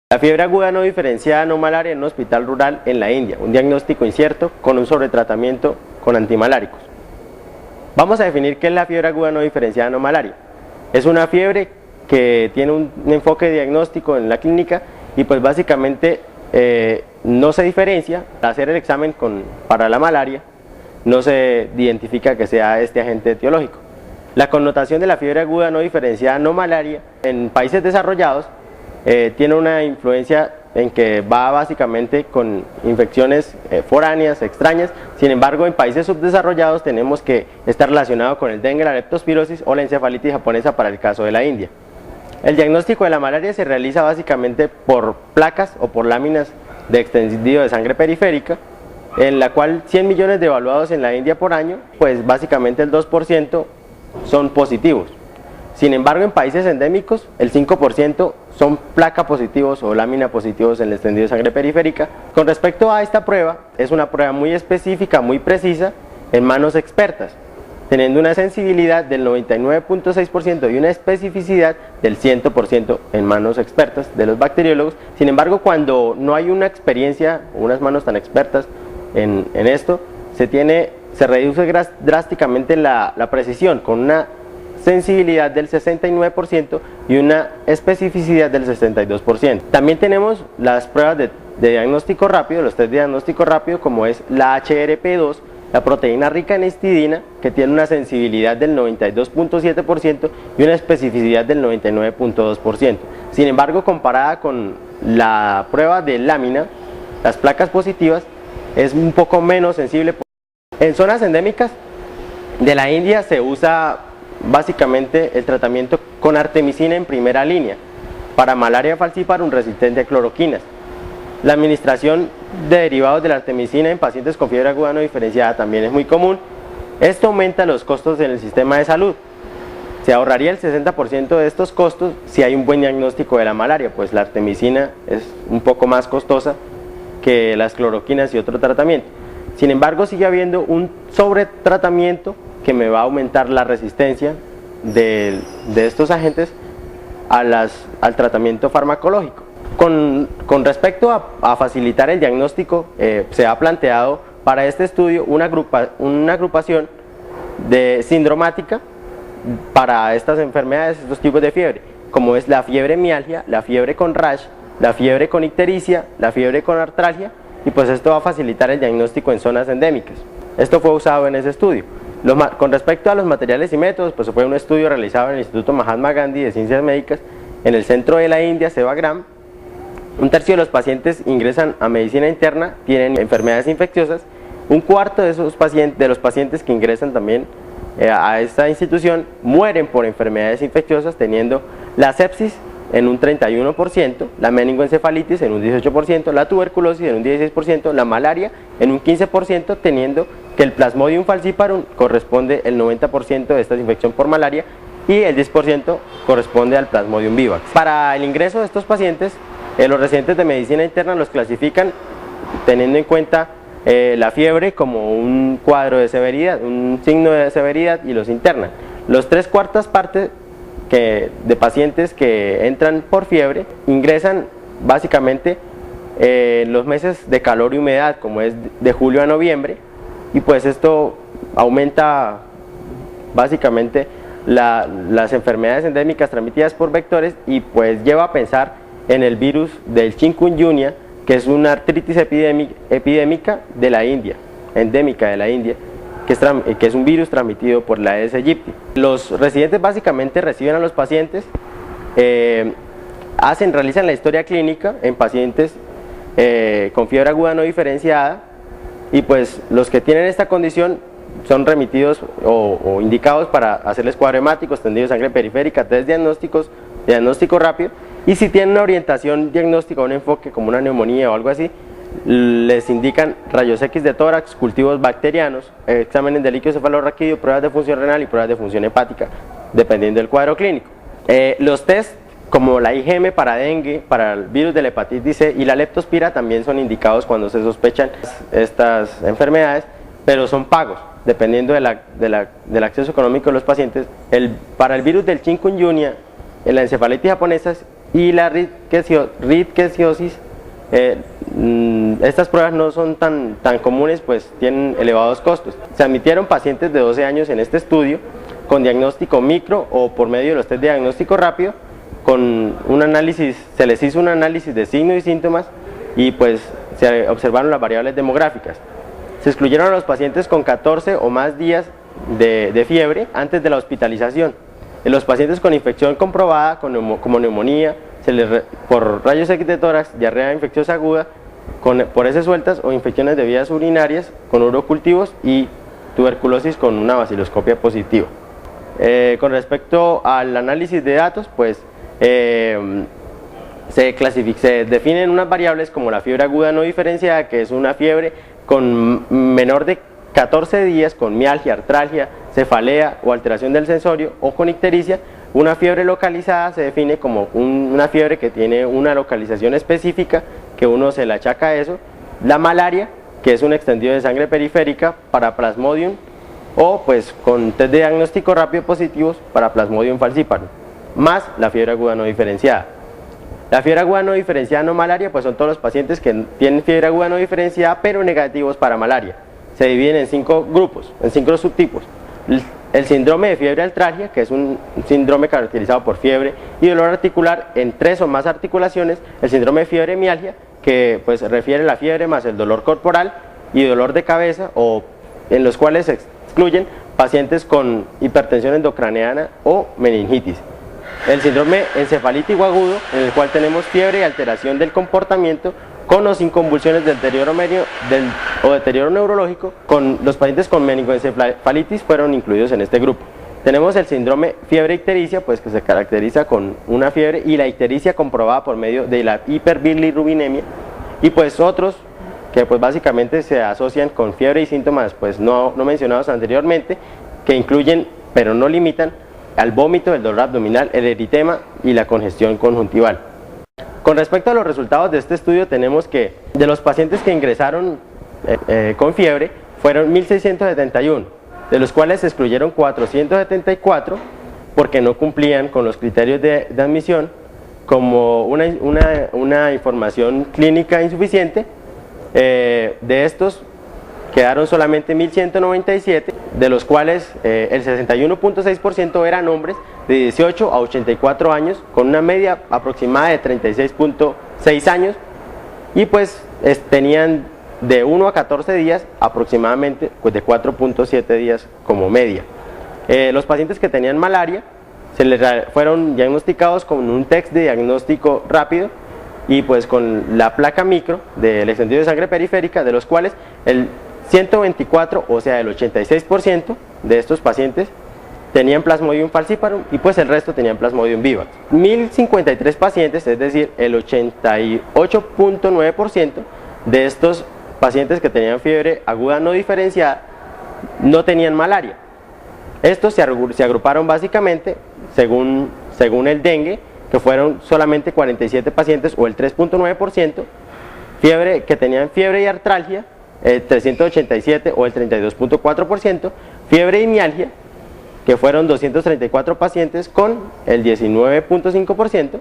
La fiebre aguda no diferenciada no malaria en un hospital rural en la India, un diagnóstico incierto con un sobretratamiento con antimaláricos. Vamos a definir qué es la fiebre aguda no diferenciada no malaria. Es una fiebre que tiene un enfoque diagnóstico en la clínica y pues básicamente no se diferencia. Al hacer el examen para la malaria no se identifica que sea este agente etiológico. La connotación de la fiebre aguda no diferenciada no malaria en países desarrollados tiene una influencia en que va básicamente con infecciones foráneas, extrañas. Sin embargo, en países subdesarrollados tenemos que estar relacionado con el dengue, la leptospirosis o la encefalitis japonesa para el caso de la India. El diagnóstico de la malaria se realiza básicamente por placas o por láminas de extendido de sangre periférica, en la cual 100 millones de evaluados en la India por año, pues básicamente el 2% son positivos. Sin embargo, en países endémicos, el 5% son placa positivos o lámina positivos en el extendido de sangre periférica. Con respecto a esta prueba, es una prueba muy específica, muy precisa, en manos expertas, teniendo una sensibilidad del 99.6% y una especificidad del 100% en manos expertas de los bacteriólogos. Sin embargo, cuando no hay una experiencia o unas manos tan expertas en esto, se reduce drásticamente la precisión con una sensibilidad del 69% y una especificidad del 62%. También tenemos las pruebas de diagnóstico rápido, los test de diagnóstico rápido, como es la HRP2, la proteína rica en histidina, que tiene una sensibilidad del 92.7% y una especificidad del 99.2%. Sin embargo, comparada con la prueba de lámina, las placas positivas es un poco menos sensible. En zonas endémicas de la India se usa básicamente el tratamiento con artemisina en primera línea para malaria falciparum resistente a cloroquinas. La administración de derivados de la artemisina en pacientes con fiebre aguda no diferenciada también es muy común. Esto aumenta los costos en el sistema de salud. Se ahorraría el 60% de estos costos si hay un buen diagnóstico de la malaria, pues la artemisina es un poco más costosa que las cloroquinas y otro tratamiento. Sin embargo, sigue habiendo un sobretratamiento que me va a aumentar la resistencia de estos agentes al tratamiento farmacológico. Con respecto a facilitar el diagnóstico, se ha planteado para este estudio una agrupación de sindromática para estas enfermedades, estos tipos de fiebre, como es la fiebre mialgia, la fiebre con rash, la fiebre con ictericia, la fiebre con artralgia, y pues esto va a facilitar el diagnóstico en zonas endémicas. Esto fue usado en ese estudio. Con respecto a los materiales y métodos, pues fue un estudio realizado en el Instituto Mahatma Gandhi de Ciencias Médicas en el centro de la India, Sevagram. Un tercio de los pacientes ingresan a medicina interna, tienen enfermedades infecciosas. Un cuarto de los pacientes que ingresan también a esta institución mueren por enfermedades infecciosas, teniendo la sepsis en un 31%, la meningoencefalitis en un 18%, la tuberculosis en un 16%, la malaria en un 15%, teniendo que el Plasmodium falciparum corresponde el 90% de esta infección por malaria y el 10% corresponde al Plasmodium vivax. Para el ingreso de estos pacientes, los residentes de medicina interna los clasifican teniendo en cuenta la fiebre como un cuadro de severidad, un signo de severidad, y los internan. Los 3/4 partes de pacientes que entran por fiebre ingresan básicamente en los meses de calor y humedad, como es de julio a noviembre, y pues esto aumenta básicamente las enfermedades endémicas transmitidas por vectores, y pues lleva a pensar en el virus del chikungunya, que es una artritis epidémica de la India, endémica de la India, que es un virus transmitido por la Aedes aegypti. Los residentes básicamente reciben a los pacientes, realizan la historia clínica en pacientes con fiebre aguda no diferenciada, y pues los que tienen esta condición son remitidos o indicados para hacerles cuadro hemático, extendido de sangre periférica, test diagnóstico rápido, y si tienen una orientación diagnóstica o un enfoque como una neumonía o algo así, les indican rayos X de tórax, cultivos bacterianos, exámenes de líquido cefalorraquídeo, pruebas de función renal y pruebas de función hepática, dependiendo del cuadro clínico. Los test como la IgM para dengue, para el virus de la hepatitis C y la leptospira también son indicados cuando se sospechan estas enfermedades, pero son pagos, dependiendo del acceso económico de los pacientes. Para el virus del chikungunya, la encefalitis japonesa y la rickettsiosis. Estas pruebas no son tan comunes, pues tienen elevados costos. Se admitieron pacientes de 12 años en este estudio con diagnóstico micro o por medio de los test de diagnóstico rápido, con un análisis, se les hizo un análisis de signos y síntomas y pues se observaron las variables demográficas. Se excluyeron a los pacientes con 14 o más días de fiebre antes de la hospitalización. En los pacientes con infección comprobada como neumonía, por rayos X de tórax, diarrea infecciosa aguda, por heces sueltas o infecciones de vías urinarias con urocultivos y tuberculosis con una baciloscopia positiva. Con respecto al análisis de datos, pues se definen unas variables como la fiebre aguda no diferenciada, que es una fiebre con menor de 14 días con mialgia, artralgia, cefalea o alteración del sensorio o con ictericia. Una fiebre localizada se define como una fiebre que tiene una localización específica, que uno se le achaca a eso. La malaria, que es un extendido de sangre periférica para Plasmodium, o pues con test de diagnóstico rápido positivos para Plasmodium falciparum, más la fiebre aguda no diferenciada. La fiebre aguda no diferenciada no malaria, pues son todos los pacientes que tienen fiebre aguda no diferenciada pero negativos para malaria. Se dividen en 5 grupos, en 5 subtipos. El síndrome de fiebre artralgia, que es un síndrome caracterizado por fiebre y dolor articular en 3 o más articulaciones. El síndrome de fiebre mialgia, que pues refiere la fiebre más el dolor corporal y dolor de cabeza, o en los cuales se excluyen pacientes con hipertensión endocraneana o meningitis. El síndrome encefalítico agudo, en el cual tenemos fiebre y alteración del comportamiento con o sin convulsiones de deterioro o deterioro neurológico. Con los pacientes con meningoencefalitis fueron incluidos en este grupo. Tenemos el síndrome fiebre ictericia, pues que se caracteriza con una fiebre y la ictericia comprobada por medio de la hiperbilirrubinemia, y pues otros que pues básicamente se asocian con fiebre y síntomas pues no mencionados anteriormente, que incluyen pero no limitan al vómito, el dolor abdominal, el eritema y la congestión conjuntival. Con respecto a los resultados de este estudio, tenemos que de los pacientes que ingresaron con fiebre fueron 1.671, de los cuales se excluyeron 474 porque no cumplían con los criterios de admisión, como una información clínica insuficiente. De estos quedaron solamente 1.197, de los cuales el 61.6% eran hombres de 18 a 84 años, con una media aproximada de 36.6 años, y pues tenían de 1 a 14 días aproximadamente, pues de 4.7 días como media. Los pacientes que tenían malaria fueron diagnosticados con un test de diagnóstico rápido y pues con la placa micro del extendido de sangre periférica, de los cuales el 124, o sea el 86% de estos pacientes tenían Plasmodium falciparum y pues el resto tenían Plasmodium vivax. 1053 pacientes, es decir el 88.9% de estos pacientes que tenían fiebre aguda no diferenciada no tenían malaria. Estos se agruparon básicamente según el dengue, que fueron solamente 47 pacientes o el 3.9%, que tenían fiebre y artralgia, 387 o el 32.4%, fiebre y mialgia, que fueron 234 pacientes con el 19.5%,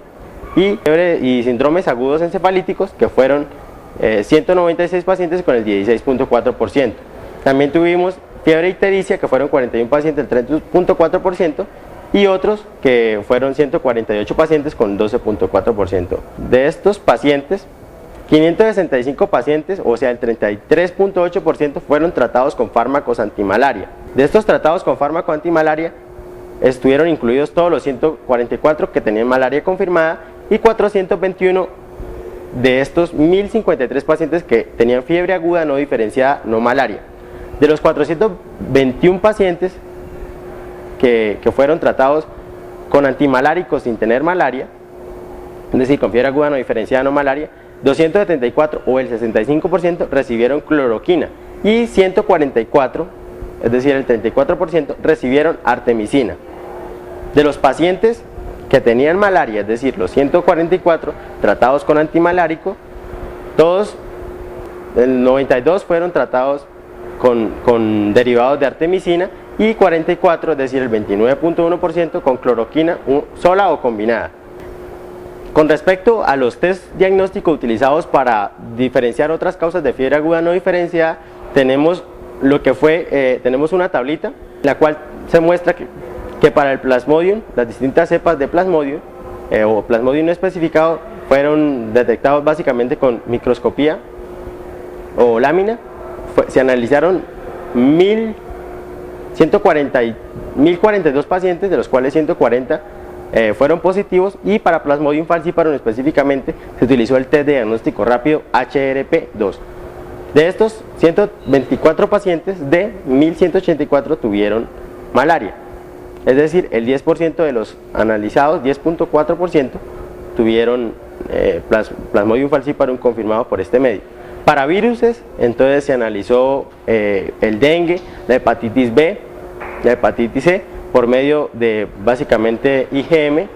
y fiebre y síndromes agudos encefalíticos, que fueron 196 pacientes con el 16.4%. También tuvimos fiebre ictericia, que fueron 41 pacientes, el 30.4%, y otros que fueron 148 pacientes con 12.4%. De estos pacientes, 565 pacientes, o sea el 33.8%, fueron tratados con fármacos antimalaria. De estos tratados con fármaco antimalaria estuvieron incluidos todos los 144 que tenían malaria confirmada y 421 de estos 1053 pacientes que tenían fiebre aguda no diferenciada no malaria. De los 421 pacientes que fueron tratados con antimaláricos sin tener malaria, es decir, con fiebre aguda no diferenciada no malaria, 274 o el 65% recibieron cloroquina y 144, es decir el 34%, recibieron artemisina. De los pacientes que tenían malaria, es decir los 144 tratados con antimalárico, todos, el 92 fueron tratados con derivados de artemisina y 44, es decir el 29.1%, con cloroquina sola o combinada. Con respecto a los test diagnósticos utilizados para diferenciar otras causas de fiebre aguda no diferenciada, tenemos tenemos una tablita en la cual se muestra que para el Plasmodium, las distintas cepas de Plasmodium o Plasmodium no especificado fueron detectados básicamente con microscopía o lámina. Se analizaron 1042 pacientes, de los cuales 140 fueron positivos, y para Plasmodium falciparum específicamente se utilizó el test de diagnóstico rápido HRP2. De estos 124 pacientes, de 1184 tuvieron malaria, es decir, el 10% de los analizados, 10.4%, tuvieron Plasmodium falciparum confirmado por este medio. Para viruses, entonces se analizó el dengue, la hepatitis B, la hepatitis C, por medio de básicamente IgM,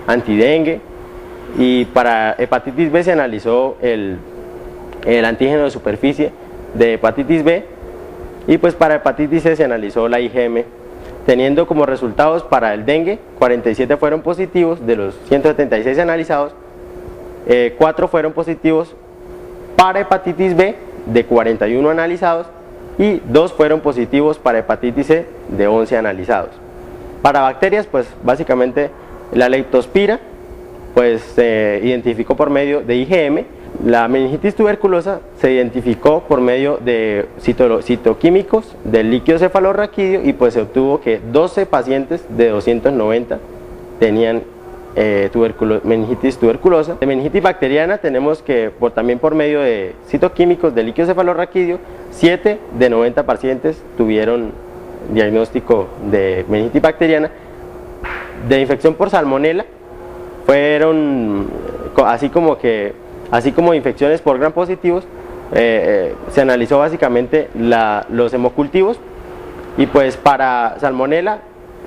antidengue, y para hepatitis B se analizó el antígeno de superficie de hepatitis B, y pues para hepatitis C se analizó la IgM, teniendo como resultados para el dengue 47 fueron positivos de los 176 analizados, 4 fueron positivos para hepatitis B de 41 analizados, y 2 fueron positivos para hepatitis C de 11 analizados. Para bacterias, pues básicamente la leptospira pues se identificó por medio de IgM. La meningitis tuberculosa se identificó por medio de citoquímicos del líquido cefalorraquídeo, y pues se obtuvo que 12 pacientes de 290 tenían meningitis tuberculosa. De meningitis bacteriana tenemos que también por medio de citoquímicos del líquido cefalorraquídeo, 7 de 90 pacientes tuvieron diagnóstico de meningitis bacteriana. De infección por salmonela fueron así como infecciones por gram positivos, se analizó básicamente los hemocultivos, y pues para salmonela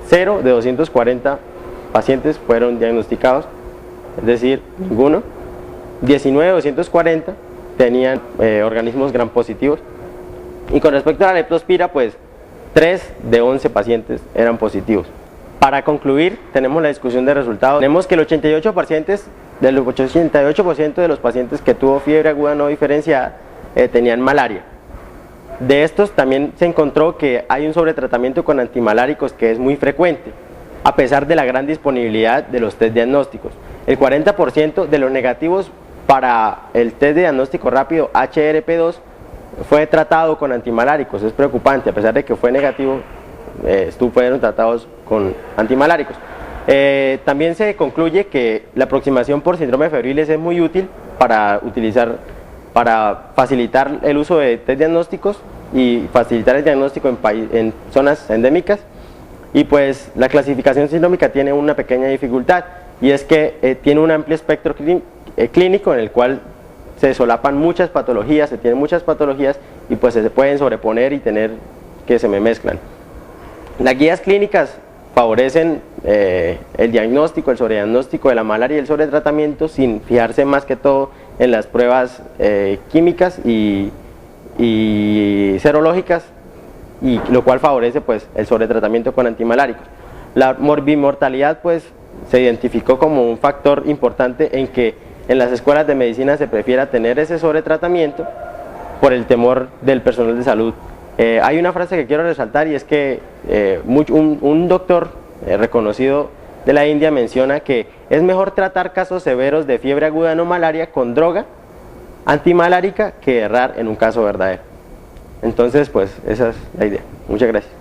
0 de 240 pacientes fueron diagnosticados, es decir, ninguno. 19 de 240 tenían organismos gram positivos, y con respecto a la leptospira, pues 3 de 11 pacientes eran positivos. Para concluir, tenemos la discusión de resultados. Tenemos que el 88% de los pacientes que tuvo fiebre aguda no diferenciada tenían malaria. De estos también se encontró que hay un sobretratamiento con antimaláricos que es muy frecuente, a pesar de la gran disponibilidad de los test diagnósticos. El 40% de los negativos para el test de diagnóstico rápido HRP2 fue tratado con antimaláricos. Es preocupante, a pesar de que fue negativo, fueron tratados con antimaláricos. También se concluye que la aproximación por síndrome febriles es muy útil para facilitar el uso de test diagnósticos y facilitar el diagnóstico en zonas endémicas. Y pues la clasificación sindrómica tiene una pequeña dificultad, y es que tiene un amplio espectro clínico en el cual se solapan muchas patologías, se tienen muchas patologías, y pues se pueden sobreponer y tener que se me mezclan. Las guías clínicas favorecen el diagnóstico, el sobrediagnóstico de la malaria y el sobretratamiento, sin fijarse más que todo en las pruebas químicas y serológicas, y lo cual favorece pues el sobretratamiento con antimaláricos. La morbimortalidad pues se identificó como un factor importante en que en las escuelas de medicina se prefiera tener ese sobretratamiento por el temor del personal de salud. Hay una frase que quiero resaltar, y es que un doctor reconocido de la India menciona que es mejor tratar casos severos de fiebre aguda no malaria con droga antimalárica que errar en un caso verdadero. Entonces, pues esa es la idea. Muchas gracias.